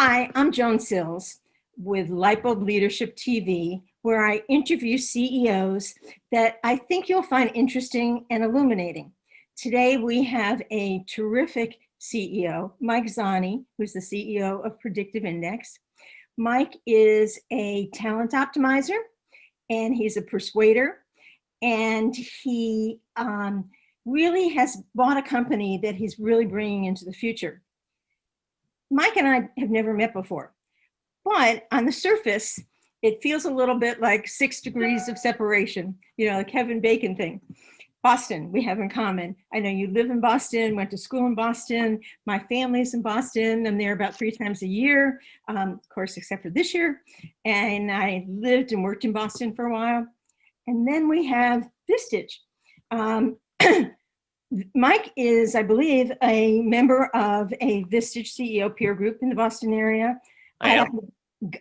Hi, I'm Joan Sills with Lightbulb Leadership TV, where I interview CEOs that I think you'll find interesting and illuminating. Today, we have a terrific CEO, Mike Zani, who's the CEO of Predictive Index. Mike is a talent optimizer, and he's a persuader, and he really has bought a company that he's really bringing into the future. Mike and I have never met before, but on the surface, it feels a little bit like 6 degrees of separation, the Kevin Bacon thing. Boston, we have in common. I know you live in Boston, went to school in Boston. My family's in Boston. I'm there about 3 times a year, of course, except for this year. And I lived and worked in Boston for a while. And then we have Vistage. Mike is, I believe, a member of a Vistage CEO peer group in the Boston area. I am.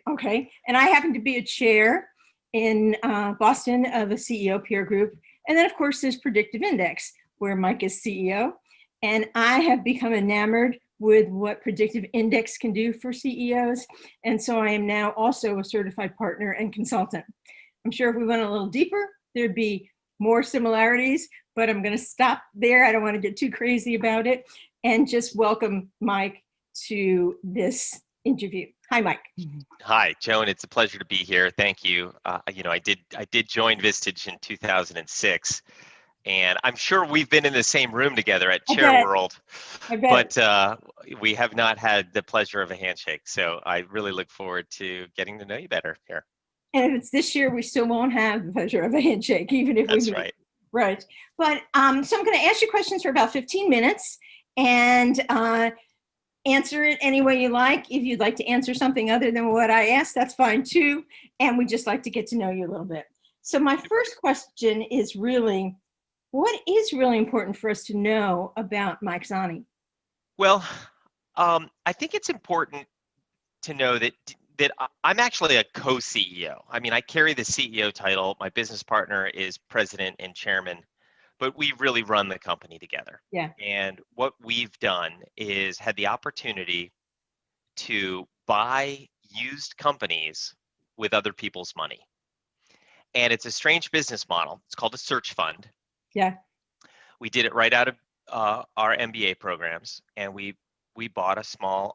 Okay, and I happen to be a chair in Boston of a CEO peer group. And then, of course, there's Predictive Index, where Mike is CEO. And I have become enamored with what Predictive Index can do for CEOs. And so I am now also a certified partner and consultant. I'm sure if we went a little deeper, there'd be more similarities, but I'm going to stop there. I don't want to get too crazy about it, and just welcome Mike to this interview. Hi, Mike. Hi, Joan. It's a pleasure to be here. Thank you. I did join Vistage in 2006, and I'm sure we've been in the same room together at Chair World, but we have not had the pleasure of a handshake. So I really look forward to getting to know you better here. And if it's this year, we still won't have the pleasure of a handshake, even if we meet. That's right. Right. But so I'm going to ask you questions for about 15 minutes and answer it any way you like. If you'd like to answer something other than what I asked, that's fine too. And we just like to get to know you a little bit. So my first question is really, what is really important for us to know about Mike Zani? Well, I think it's important to know that I'm actually a co-CEO. I mean, I carry the CEO title. My business partner is president and chairman, but we really run the company together. Yeah. And what we've done is had the opportunity to buy used companies with other people's money. And it's a strange business model. It's called a search fund. Yeah. We did it right out of our MBA programs, and we bought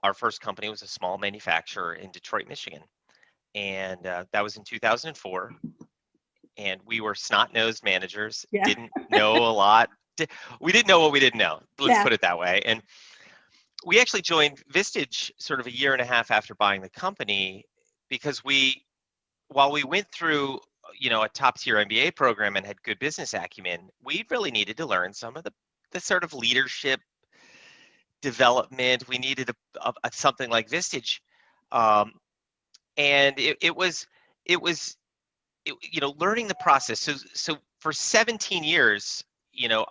our first company was a small manufacturer in Detroit, Michigan. And that was in 2004. And we were snot-nosed managers, didn't know a lot. We didn't know what we didn't know, let's put it that way. And we actually joined Vistage sort of a year and a half after buying the company, because while we went through a top-tier MBA program and had good business acumen, we really needed to learn some of the sort of leadership development. We needed something like Vistage, and it was learning the process. So for 17 years,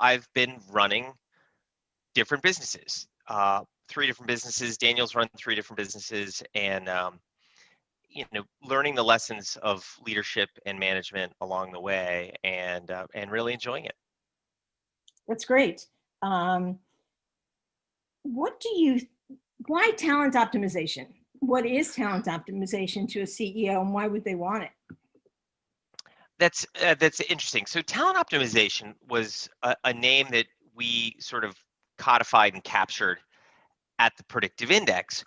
I've been running different businesses, 3 different businesses. Daniel's run 3 different businesses, and learning the lessons of leadership and management along the way, and really enjoying it. That's great. Why talent optimization? What is talent optimization to a CEO, and why would they want it? That's interesting. So talent optimization was a name that we sort of codified and captured at the Predictive Index.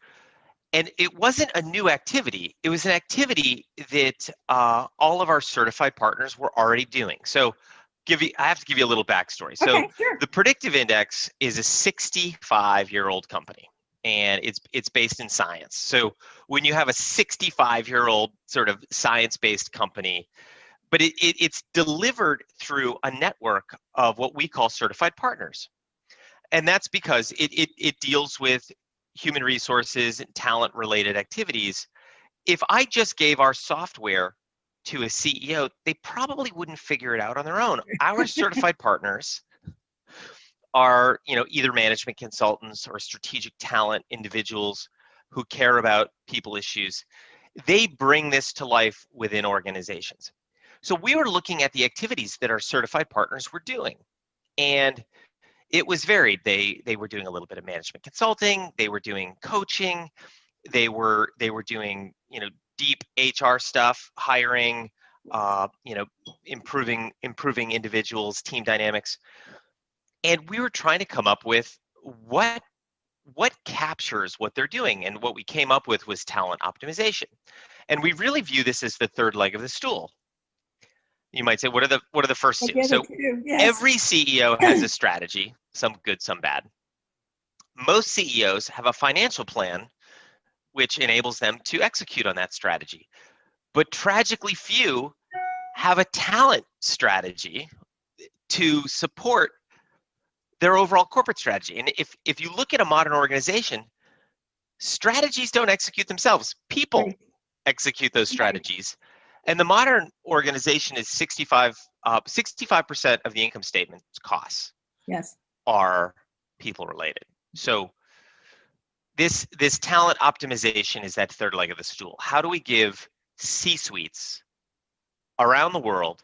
And it wasn't a new activity. It was an activity that all of our certified partners were already doing. So I have to give you a little backstory. So okay, sure. The Predictive Index is a 65-year-old company, and it's based in science. So when you have a 65-year-old sort of science-based company, but it's delivered through a network of what we call certified partners. And that's because it deals with human resources and talent-related activities. If I just gave our software to a CEO, they probably wouldn't figure it out on their own. Our certified partners are, either management consultants or strategic talent individuals who care about people issues. They bring this to life within organizations. So we were looking at the activities that our certified partners were doing, and it was varied. They were doing a little bit of management consulting, they were doing coaching, They were doing, deep HR stuff, hiring, improving individuals, team dynamics. And we were trying to come up with what captures what they're doing. And what we came up with was talent optimization. And we really view this as the third leg of the stool. You might say, what are the first I two? get So it too. Yes. every CEO has a strategy, some good, some bad. Most CEOs have a financial plan which enables them to execute on that strategy. But tragically few have a talent strategy to support their overall corporate strategy. And if you look at a modern organization, strategies don't execute themselves. People Right. execute those Right. strategies. And the modern organization is 65% of the income statement costs Yes. are people related. So this talent optimization is that third leg of the stool. How do we give C-suites around the world,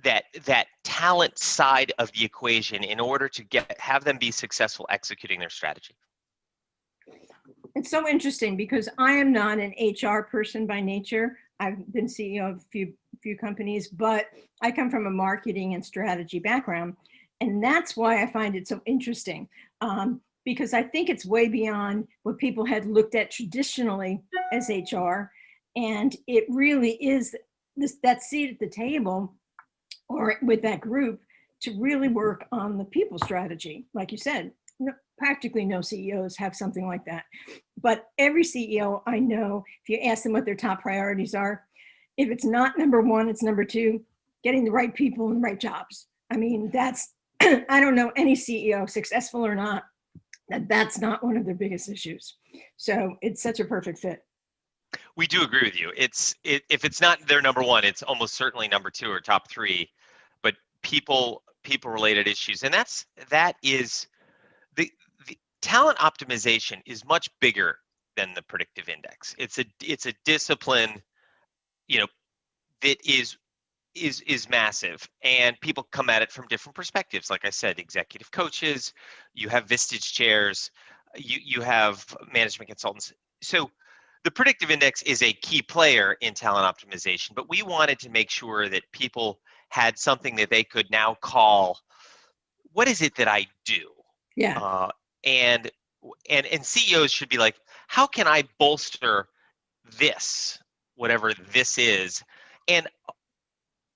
that talent side of the equation in order to have them be successful executing their strategy? It's so interesting because I am not an HR person by nature. I've been CEO of a few companies, but I come from a marketing and strategy background. And that's why I find it so interesting, because I think it's way beyond what people had looked at traditionally as HR. And it really is that seat at the table or with that group to really work on the people strategy. Like you said, practically no CEOs have something like that. But every CEO I know, if you ask them what their top priorities are, if it's not number one, it's number two, getting the right people in the right jobs. I mean, that's, I don't know any CEO, successful or not, that's not one of their biggest issues. So it's such a perfect fit. We do agree with you. If it's not their number one, it's almost certainly number two or top three. But people related issues, and that is the talent optimization is much bigger than the predictive index. It's a discipline, that is massive, and people come at it from different perspectives. Like I said, executive coaches, you have Vistage chairs, you have management consultants. So the predictive index is a key player in talent optimization, but we wanted to make sure that people had something that they could now call, what is it that I do? Yeah. And CEOs should be like, how can I bolster this, whatever this is? And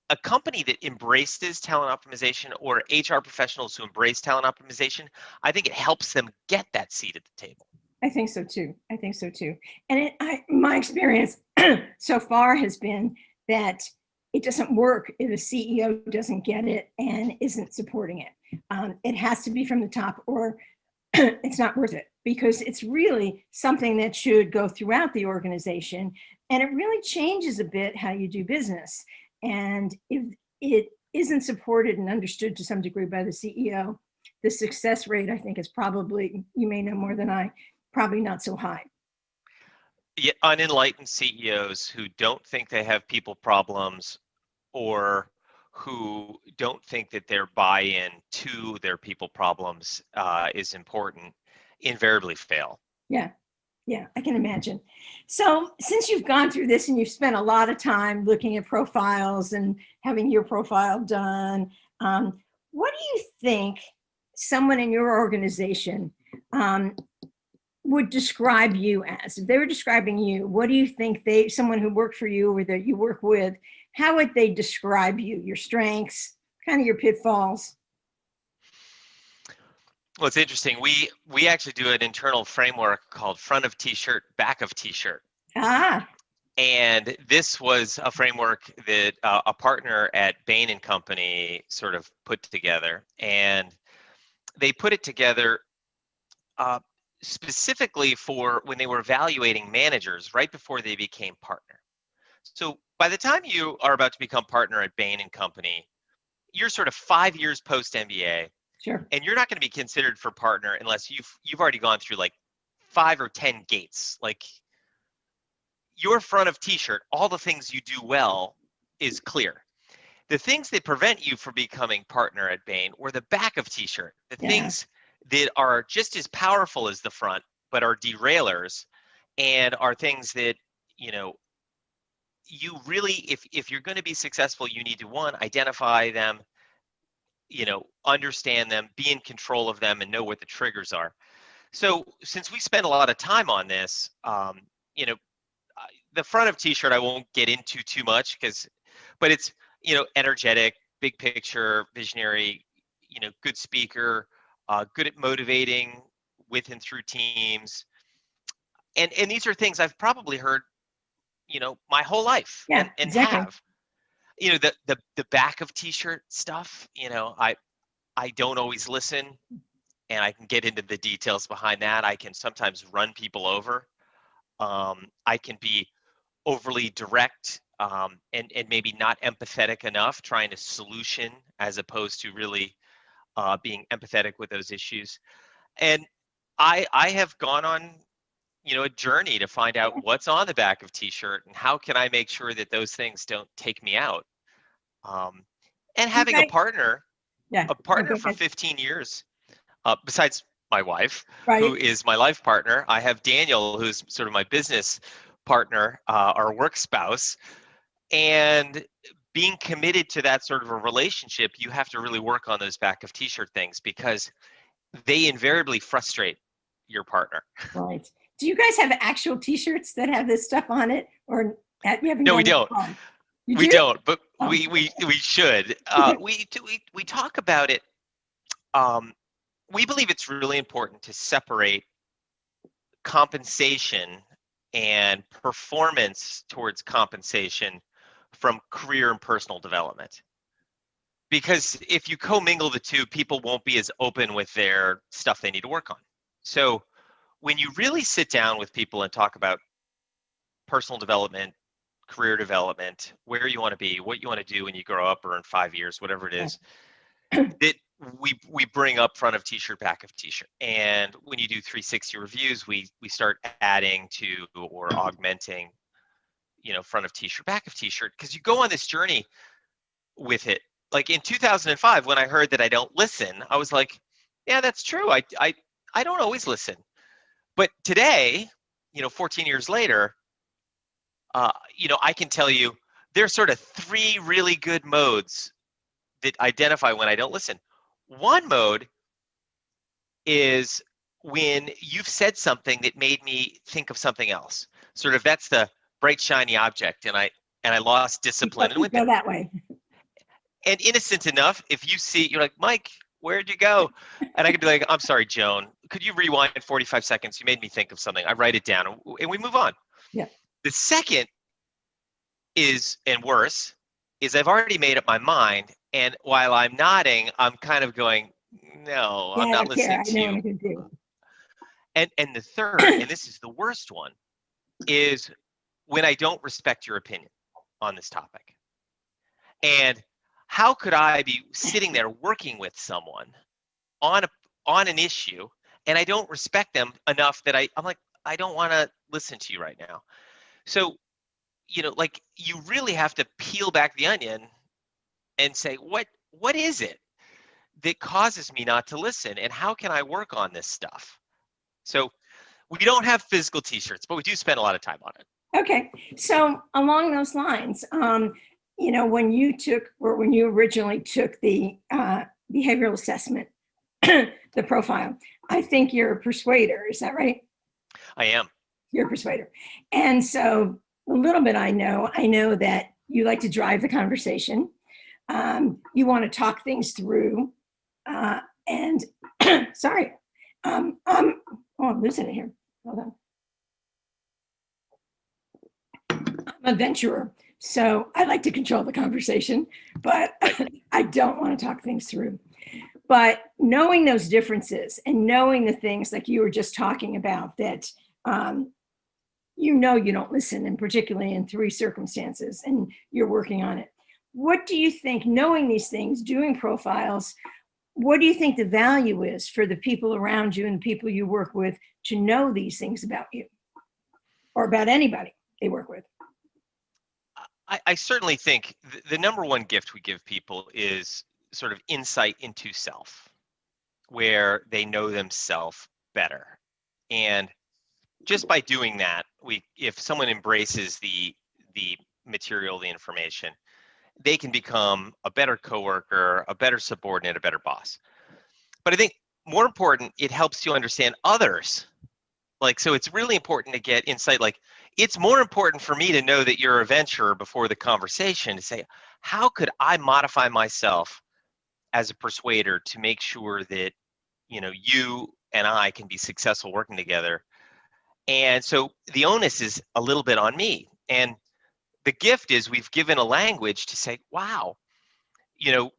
a company that embraces talent optimization, or HR professionals who embrace talent optimization, I think it helps them get that seat at the table. I think so too. I think so too. And my experience so far has been that it doesn't work if a CEO doesn't get it and isn't supporting it. It has to be from the top, or it's not worth it, because it's really something that should go throughout the organization, and it really changes a bit how you do business. And if it isn't supported and understood to some degree by the CEO, the success rate, I think, is probably, you may know more than I, probably not so high. Yeah, unenlightened CEOs who don't think they have people problems, or who don't think that their buy-in to their people problems is important, invariably fail. Yeah. Yeah, I can imagine. So since you've gone through this and you've spent a lot of time looking at profiles and having your profile done, what do you think someone in your organization would describe you as? If they were describing you, what do you think someone who worked for you or that you work with, how would they describe you? Your strengths, kind of your pitfalls? Well, it's interesting. We actually do an internal framework called front of t-shirt, back of t-shirt. Ah, And this was a framework that a partner at Bain and Company sort of put together. And they put it together specifically for when they were evaluating managers right before they became partner. So by the time you are about to become partner at Bain and Company, you're sort of 5 years post MBA, sure. and you're not going to be considered for partner unless you've already gone through like 5 or 10 gates. Like, your front of t-shirt, all the things you do well is clear. The things that prevent you from becoming partner at Bain were the back of t-shirt, the Yeah. things that are just as powerful as the front, but are derailers and are things that, you really, if you're going to be successful, you need to, one, identify them, understand them, be in control of them, and know what the triggers are. So since we spend a lot of time on this, the front of T-shirt I won't get into too much but it's, energetic, big picture, visionary, good speaker, good at motivating with and through teams. And these are things I've probably heard, my whole life, Yeah, and exactly. have, the back of T-shirt stuff, I don't always listen, and I can get into the details behind that. I can sometimes run people over. I can be overly direct, and maybe not empathetic enough, trying to solution as opposed to really being empathetic with those issues. And I have gone on, a journey to find out what's on the back of T-shirt and how can I make sure that those things don't take me out. Um, and Do you having a guys, partner, yeah, a no, partner go for ahead. 15 years, besides my wife, who Right. is my life partner. I have Daniel, who's sort of my business partner, our work spouse. And being committed to that sort of a relationship, you have to really work on those back of T-shirt things because they invariably frustrate your partner. Right. Do you guys have actual T-shirts that have this stuff on it, or you haven't No, we gone that don't. far? You We do? don't, but Oh, we should. We talk about it. Um, we believe it's really important to separate compensation and performance towards compensation from career and personal development. Because if you commingle the two, people won't be as open with their stuff they need to work on. So when you really sit down with people and talk about personal development, career development, where you want to be, what you want to do when you grow up or in 5 years, whatever it yeah. is, that we bring up front of T-shirt, back of T-shirt. And when you do 360 reviews, we start adding to or augmenting, front of T-shirt, back of T-shirt, because you go on this journey with it. Like in 2005, when I heard that I don't listen, I was like, yeah, that's true. I don't always listen. But today, 14 years later, I can tell you there's sort of three really good modes that identify when I don't listen. One mode is when you've said something that made me think of something else. Sort of that's the bright shiny object, and I lost discipline and You went go there. that way. And innocent enough, if you see, you're like, Mike, where'd you go? And I could be like, I'm sorry, Joan, could you rewind 45 seconds? You made me think of something. I write it down and we move on. Yeah. The second is, and worse, is I've already made up my mind. And while I'm nodding, I'm kind of going, no, Yeah, I'm I not don't care. listening I to know what you. I can do. And the third, and this is the worst one, is when I don't respect your opinion on this topic. And how could I be sitting there working with someone on an issue and I don't respect them enough that I'm like, I don't want to listen to you right now. So, like you really have to peel back the onion and say, what is it that causes me not to listen, and how can I work on this stuff? So we don't have physical T-shirts, but we do spend a lot of time on it. Okay. So along those lines, when you took, or when you originally took the behavioral assessment, the profile, I think you're a persuader. Is that right? I am. You're a persuader. And so a little bit I know that you like to drive the conversation. You want to talk things through. And sorry, oh, I'm losing it here. Hold on. I'm a venturer, so I like to control the conversation, but I don't want to talk things through. But knowing those differences and knowing the things like you were just talking about that you don't listen, and particularly in three circumstances, and you're working on it. What do you think, knowing these things, doing profiles, what do you think the value is for the people around you and the people you work with to know these things about you or about anybody they work with? I certainly think the number one gift we give people is sort of insight into self, where they know themselves better. And just by doing that, if someone embraces the material, the information, they can become a better coworker, a better subordinate, a better boss. But I think more important, it helps you understand others. Like, so it's really important to get insight. Like, it's more important for me to know that you're a venturer before the conversation to say, how could I modify myself as a persuader to make sure that, you and I can be successful working together. And so the onus is a little bit on me. And the gift is we've given a language to say, wow, you know,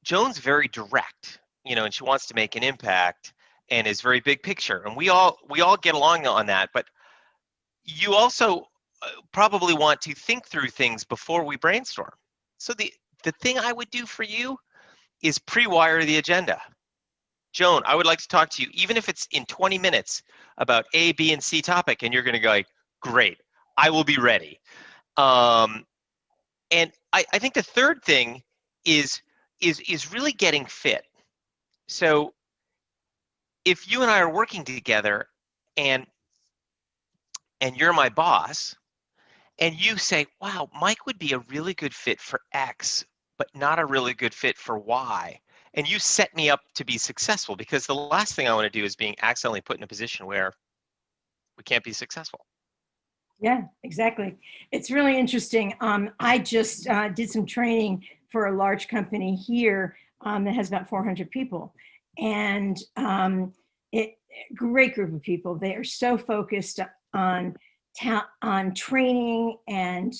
Joan's very direct, and she wants to make an impact and is very big picture. And we all get along on that. But you also probably want to think through things before we brainstorm. So the thing I would do for you is pre-wire the agenda. Joan, I would like to talk to you, even if it's in 20 minutes, about A, B, and C topic, and you're going to go like, great, I will be ready. And I think the third thing is really getting fit. So if you and I are working together and you're my boss, and you say, wow, Mike would be a really good fit for X, but not a really good fit for Y. And you set me up to be successful, because the last thing I want to do is being accidentally put in a position where we can't be successful. Yeah, exactly. It's really interesting. I just did some training for a large company here that has about 400 people. And great group of people. They are so focused on training and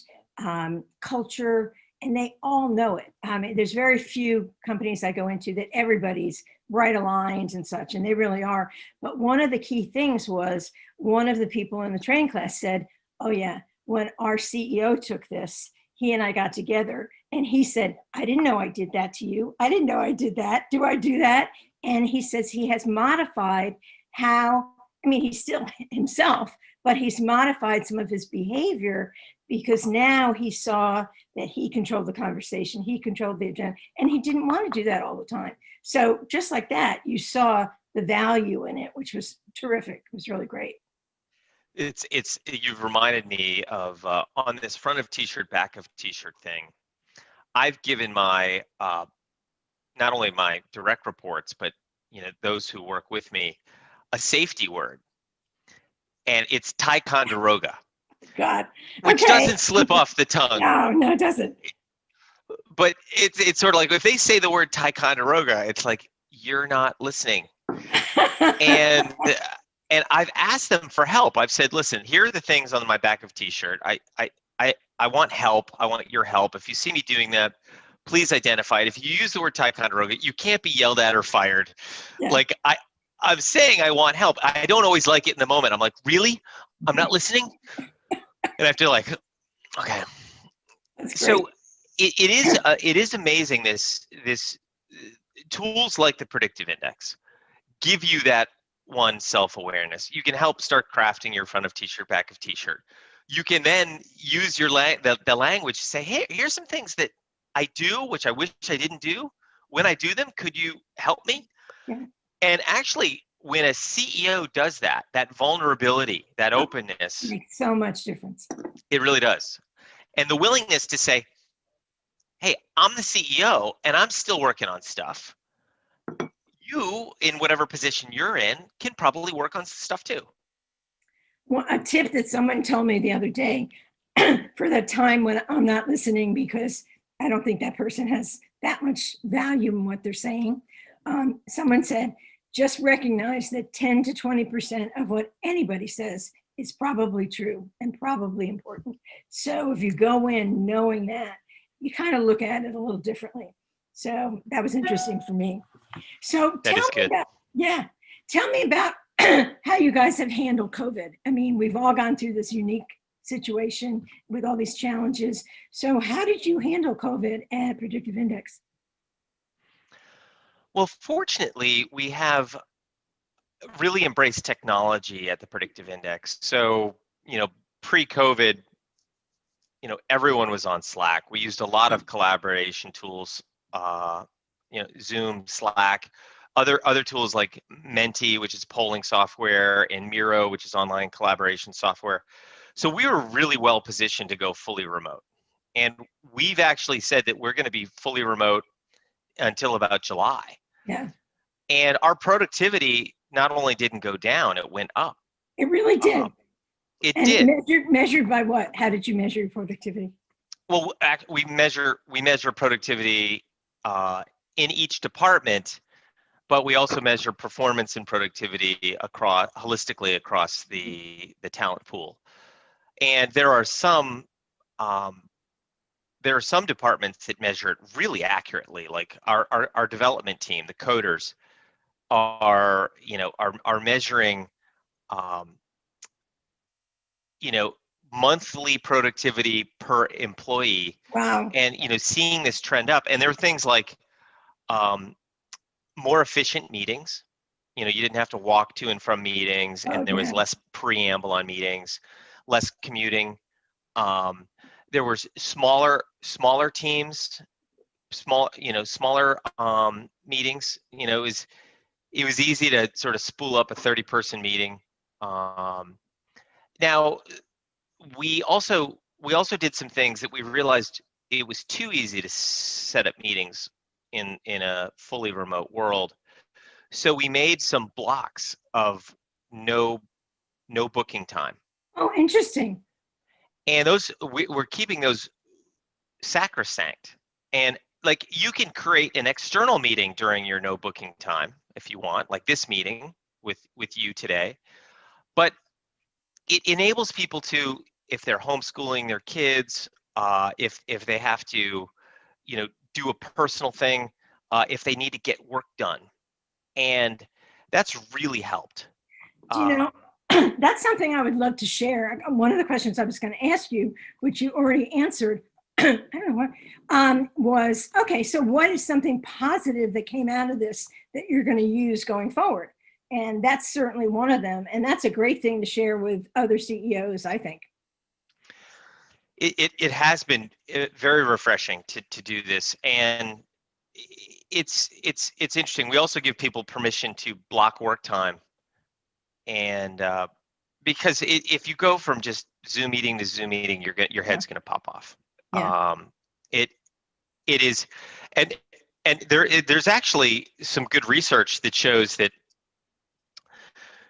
culture, and they all know it. There's very few companies I go into that everybody's right aligned and such, and they really are. But one of the key things was, one of the people in the training class said, oh yeah, when our CEO took this, he and I got together and he said, I didn't know I did that to you. I didn't know I did that. Do I do that? And he says he has modified he's still himself, but he's modified some of his behavior, because now he saw that he controlled the conversation, he controlled the agenda, and he didn't want to do that all the time. So just like that, you saw the value in it, which was terrific. It was really great. You've reminded me of on this front of t-shirt, back of t-shirt thing, I've given my not only my direct reports, but those who work with me, a safety word, and it's Ticonderoga. God. Which doesn't slip off the tongue. No, it doesn't. But it's sort of like, if they say the word Ticonderoga, it's like, you're not listening. and I've asked them for help. I've said, listen, here are the things on my back of t-shirt. I want help. I want your help. If you see me doing that, please identify it. If you use the word Ticonderoga, you can't be yelled at or fired. Yeah. Like, I'm saying I want help. I don't always like it in the moment. I'm like, really? I'm not listening? And I have to like, okay. So it is amazing, this tools like the predictive index give you that one self-awareness. You can help start crafting your front of t-shirt, back of t-shirt. You can then use your the language to say, hey, here's some things that I do, which I wish I didn't do. When I do them, could you help me? Yeah. And actually, when a CEO does that vulnerability, that openness, it makes so much difference. It really does. And the willingness to say, hey, I'm the CEO and I'm still working on stuff. You, in whatever position you're in, can probably work on stuff too. Well, a tip that someone told me the other day, for the time when I'm not listening because I don't think that person has that much value in what they're saying. Someone said, just recognize that 10 to 20% of what anybody says is probably true and probably important. So if you go in knowing that, you kind of look at it a little differently. So that was interesting for me. So tell me about how you guys have handled COVID. I mean, we've all gone through this unique situation with all these challenges. So how did you handle COVID at Predictive Index? Well, fortunately, we have really embraced technology at the Predictive Index. So, pre-COVID, everyone was on Slack. We used a lot of collaboration tools, Zoom, Slack. Other tools like Menti, which is polling software, and Miro, which is online collaboration software. So we were really well positioned to go fully remote. And we've actually said that we're going to be fully remote until about July. Yeah. And our productivity not only didn't go down, it went up. It really did. It And did. measured by what? How did you measure your productivity? Well, we measure productivity in each department, but we also measure performance and productivity holistically across the talent pool. And there are some departments that measure it really accurately, like our development team, the coders are measuring monthly productivity per employee. Wow. And seeing this trend up. And there are things like more efficient meetings. You didn't have to walk to and from meetings, and there was less preamble on meetings, less commuting. There was smaller teams, smaller meetings. It was easy to sort of spool up a 30-person meeting. Now, we also did some things that we realized it was too easy to set up meetings in a fully remote world. So we made some blocks of no booking time. Oh, interesting. And we're keeping those sacrosanct. And like, you can create an external meeting during your no booking time if you want, like this meeting with you today. But it enables people to, if they're homeschooling their kids, if they have to, do a personal thing, if they need to get work done, and that's really helped. Do you know, that's something I would love to share. One of the questions I was going to ask you, which you already answered, I don't know what, was, okay, so what is something positive that came out of this that you're going to use going forward? And that's certainly one of them. And that's a great thing to share with other CEOs, I think. It has been very refreshing to do this, and it's interesting. We also give people permission to block work time, and because if you go from just Zoom meeting to Zoom meeting, your head's going to pop off. Yeah. It is, and there's actually some good research that shows that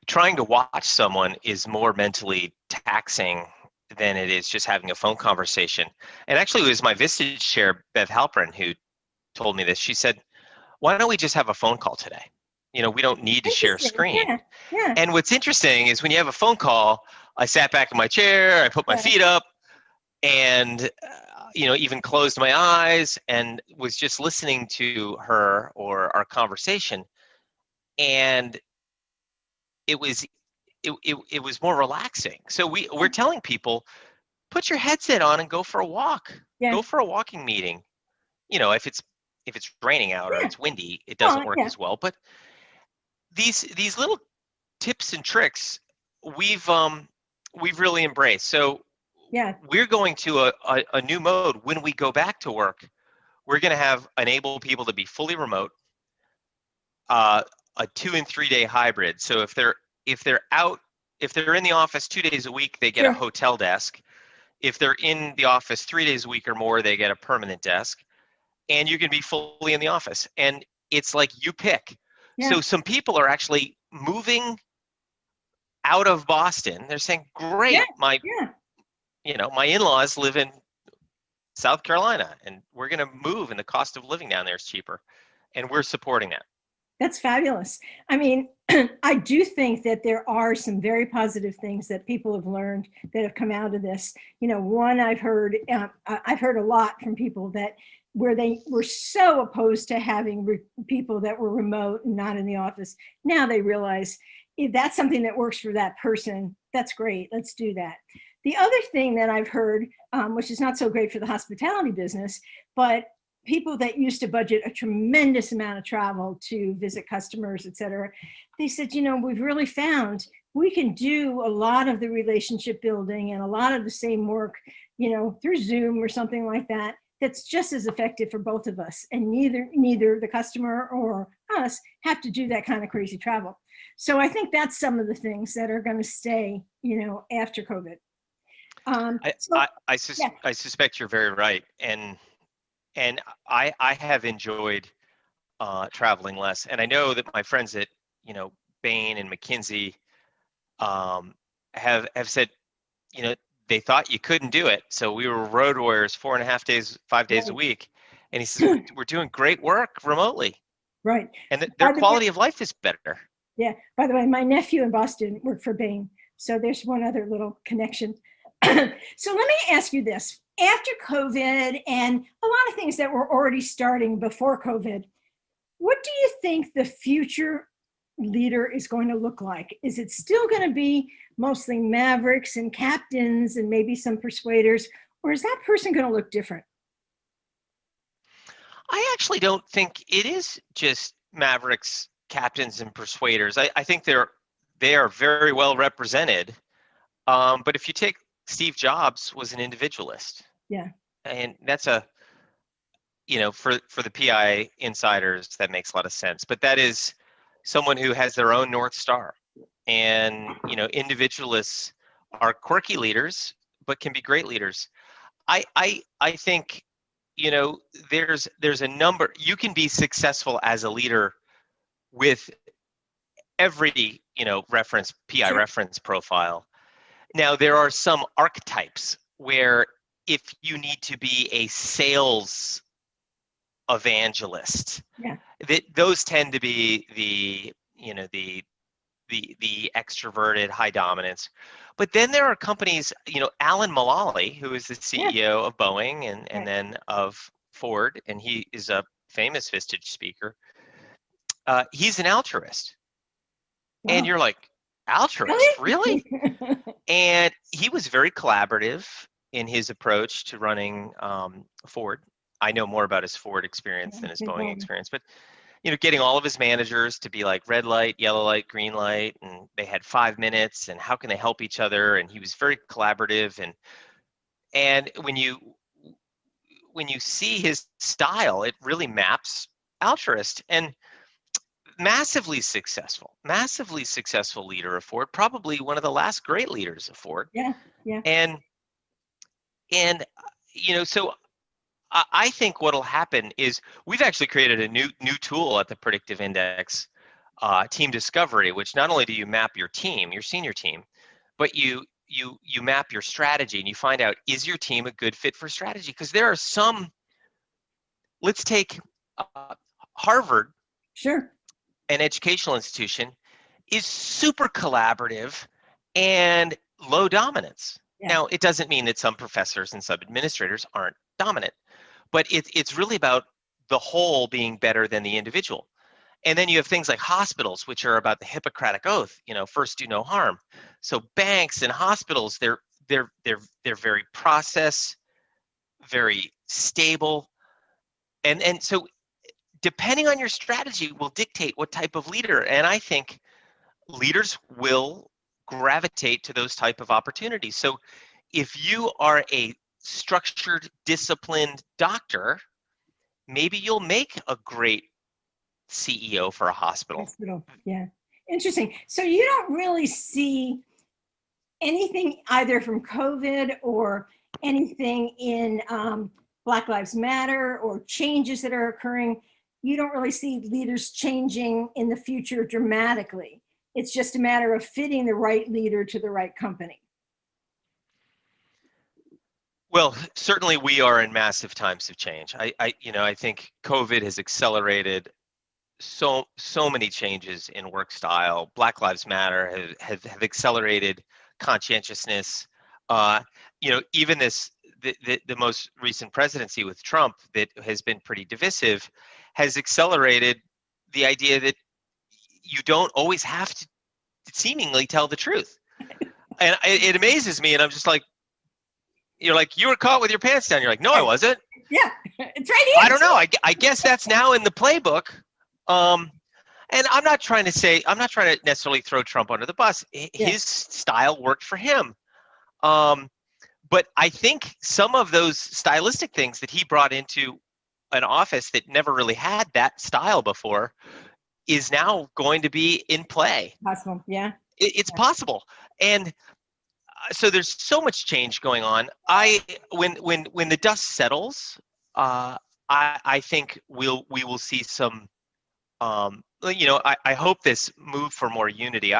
trying to watch someone is more mentally taxing than it is just having a phone conversation. And actually, it was my Vistage chair, Bev Halpern, who told me this. She said, "Why don't we just have a phone call today? We don't need to share a screen." Yeah. Yeah. And what's interesting is when you have a phone call, I sat back in my chair, I put my feet up, and even closed my eyes and was just listening to her or our conversation. And it was more relaxing. So we're telling people, put your headset on and go for a walk. Yeah. Go for a walking meeting. If it's raining out or it's windy, it doesn't work as well. But these little tips and tricks we've really embraced. So we're going to a new mode. When we go back to work, we're going to enable people to be fully remote, a 2 and 3 day hybrid. So if they're in the office 2 days a week, they get a hotel desk. If they're in the office 3 days a week or more, they get a permanent desk. And you can be fully in the office. And it's like you pick. So some people are actually moving out of Boston. They're saying, "Great, my in-laws live in South Carolina, and we're going to move, and the cost of living down there is cheaper." And we're supporting that. That's fabulous. I mean, I do think that there are some very positive things that people have learned that have come out of this. One, I've heard a lot from people that where they were so opposed to having people that were remote and not in the office. Now they realize if that's something that works for that person, that's great. Let's do that. The other thing that I've heard, which is not so great for the hospitality business, but people that used to budget a tremendous amount of travel to visit customers, et cetera, they said, we've really found we can do a lot of the relationship building and a lot of the same work, through Zoom or something like that that's just as effective for both of us. And neither the customer or us have to do that kind of crazy travel. So I think that's some of the things that are going to stay, after COVID. Yeah, I suspect you're very right, and I have enjoyed traveling less, and I know that my friends at Bain and McKinsey have said they thought you couldn't do it, so we were road warriors 4.5 days, 5 days a right, week, and he says we're doing great work remotely, right. and their By the way, quality of life is better. yeah. By the way, my nephew in Boston worked for Bain, so there's one other little connection. So let me ask you this: after COVID and a lot of things that were already starting before COVID, what do you think the future leader is going to look like? Is it still going to be mostly mavericks and captains and maybe some persuaders, or is that person going to look different? I actually don't think it is just mavericks, captains, and persuaders. I think they are very well represented. But if you take Steve Jobs was an individualist, Yeah, and that's for the PI insiders, that makes a lot of sense. But that is someone who has their own North Star. And individualists are quirky leaders, but can be great leaders. I think there's a number. You can be successful as a leader with every reference PI sure. reference profile. Now there are some archetypes where if you need to be a sales evangelist, Yeah, those tend to be the extroverted high dominance. But then there are companies, Alan Mulally, who is the yeah, CEO of Boeing and right. then of Ford, and he is a famous Vistage speaker. He's an altruist. And Wow. you're like, altruist, really? Really? And he was very collaborative in his approach to running Ford. I know more about his Ford experience than his Boeing experience, but getting all of his managers to be like red light, yellow light, green light, and they had 5 minutes, and how can they help each other? And he was very collaborative, and when you see his style, it really maps altruist and massively successful leader of Ford, probably one of the last great leaders of Ford, Yeah, yeah, and so I think what'll happen is we've actually created a new tool at the Predictive Index, Team Discovery, which not only do you map your team, your senior team, but you map your strategy and you find out, is your team a good fit for strategy? Because there are some. Let's take Harvard, sure. an educational institution, is super collaborative and low dominance. Yeah, Now, it doesn't mean that some professors and some administrators aren't dominant, but it's really about the whole being better than the individual. And then you have things like hospitals, which are about the Hippocratic Oath, first do no harm. So banks and hospitals, they're very process, very stable, and so depending on your strategy will dictate what type of leader. And I think leaders will gravitate to those type of opportunities. So if you are a structured, disciplined doctor, maybe you'll make a great CEO for a hospital. hospital. Yeah. Interesting. So you don't really see anything either from COVID or anything in Black Lives Matter or changes that are occurring. You don't really see leaders changing in the future dramatically. It's just a matter of fitting the right leader to the right company. Well, certainly we are in massive times of change. I think COVID has accelerated so many changes in work style. Black Lives Matter have accelerated conscientiousness. Even the most recent presidency with Trump that has been pretty divisive has accelerated the idea that you don't always have to seemingly tell the truth. And it amazes me, and I'm just like, you're like, you were caught with your pants down. You're like, no, I wasn't. Yeah, it's right I here. don't know. I guess that's now in the playbook. Um, and I'm not trying to necessarily throw Trump under the bus. Yeah, His style worked for him. Um, But I think some of those stylistic things that he brought into an office that never really had that style before is now going to be in play. Possible. Yeah. It's possible. And so there's so much change going on. When the dust settles, I think we will see some. I hope this move for more unity.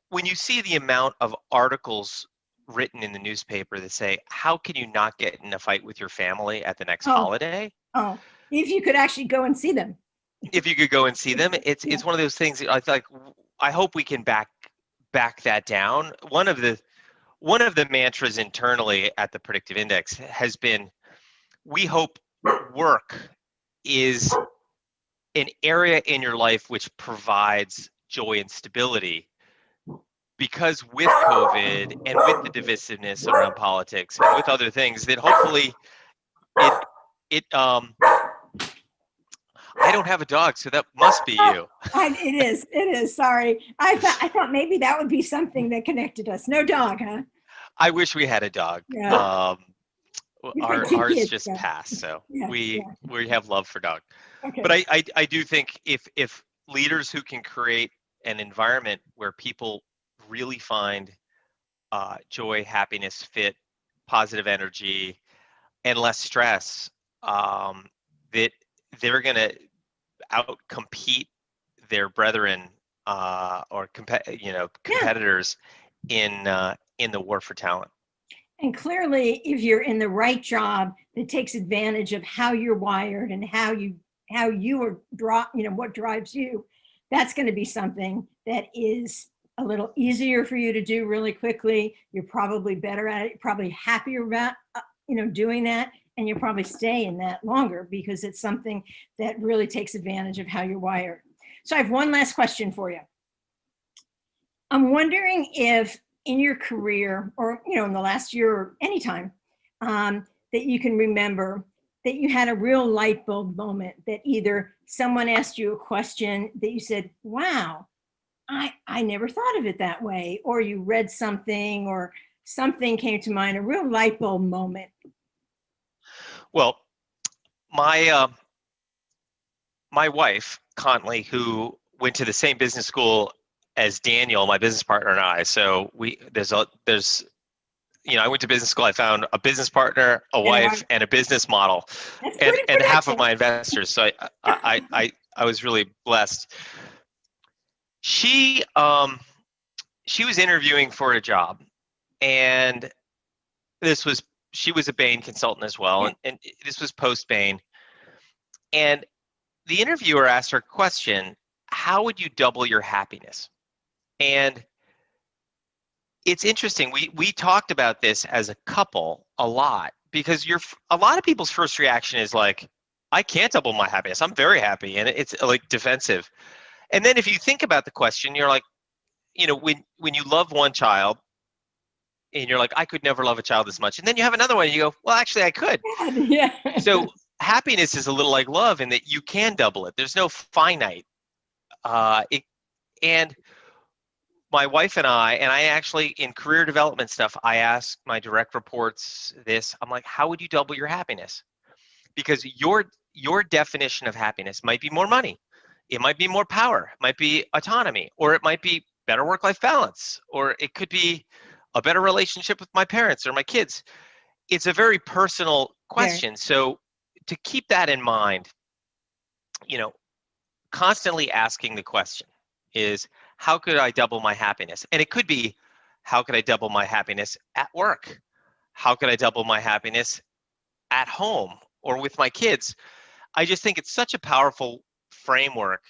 When you see the amount of articles written in the newspaper that say, "How can you not get in a fight with your family at the next holiday?" Oh, if you could actually go and see them. If you could go and see them, it's one of those things that I like. I hope we can back that down. One of the mantras internally at the Predictive Index has been, we hope work is an area in your life which provides joy and stability, because with COVID and with the divisiveness around politics and with other things, that hopefully it I don't have a dog, so that must be you. It is. Sorry. I thought maybe that would be something that connected us. No dog, huh? I wish we had a dog. Yeah. Ours just passed, so we have love for dog. Okay. But I do think if leaders who can create an environment where people really find joy, happiness, fit, positive energy, and less stress, that they're going to outcompete their brethren or competitors in the war for talent. And clearly, if you're in the right job that takes advantage of how you're wired and how you are what drives you, that's going to be something that is a little easier for you to do really quickly. You're probably better at it, probably happier about doing that, and you'll probably stay in that longer because it's something that really takes advantage of how you're wired. So I have one last question for you. I'm wondering if in your career or in the last year or anytime that you can remember that you had a real light bulb moment, that either someone asked you a question that you said, wow, I never thought of it that way, or you read something or something came to mind, a real light bulb moment. Well, my wife, Conley, who went to the same business school as Daniel, my business partner, and I. So I went to business school. I found a business partner, a wife, and a business model, and half of my investors. So I was really blessed. She was interviewing for a job, and she was a Bain consultant as well, and this was post Bain. And the interviewer asked her a question: how would you double your happiness? And it's interesting. We talked about this as a couple a lot, because a lot of people's first reaction is like, I can't double my happiness. I'm very happy, and it's like defensive. And then if you think about the question, you're like, when you love one child, and you're like, I could never love a child this much. And then you have another one, and you go, well, actually, I could. Yeah. So happiness is a little like love in that you can double it. There's no finite. And my wife and I actually, in career development stuff, I ask my direct reports this. I'm like, how would you double your happiness? Because your definition of happiness might be more money. It might be more power. It might be autonomy. Or it might be better work-life balance. Or it could be a better relationship with my parents or my kids. It's a very personal question. So to keep that in mind, constantly asking the question is, how could I double my happiness? And it could be, how could I double my happiness at work? How could I double my happiness at home or with my kids? I just think it's such a powerful framework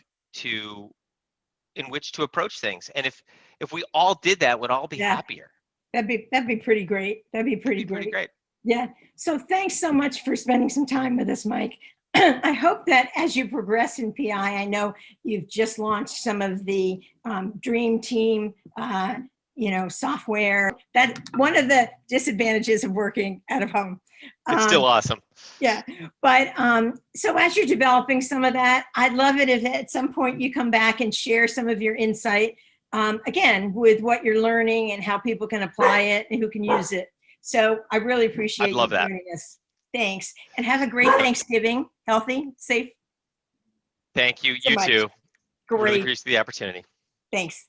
in which to approach things. And if we all did that, we'd all be happier. That'd be pretty great. That'd be pretty great. Yeah. So thanks so much for spending some time with us, Mike. I hope that as you progress in PI, I know you've just launched some of the Dream Team, software. That's one of the disadvantages of working out of home. It's still awesome. Yeah. But so as you're developing some of that, I'd love it if at some point you come back and share some of your insight again, with what you're learning and how people can apply it and who can use it. So I really I'd appreciate you love that. joining us. Thanks. And have a great Thanksgiving. Healthy, safe. Thank you. So You much. too. Really Great. appreciate the opportunity. Thanks.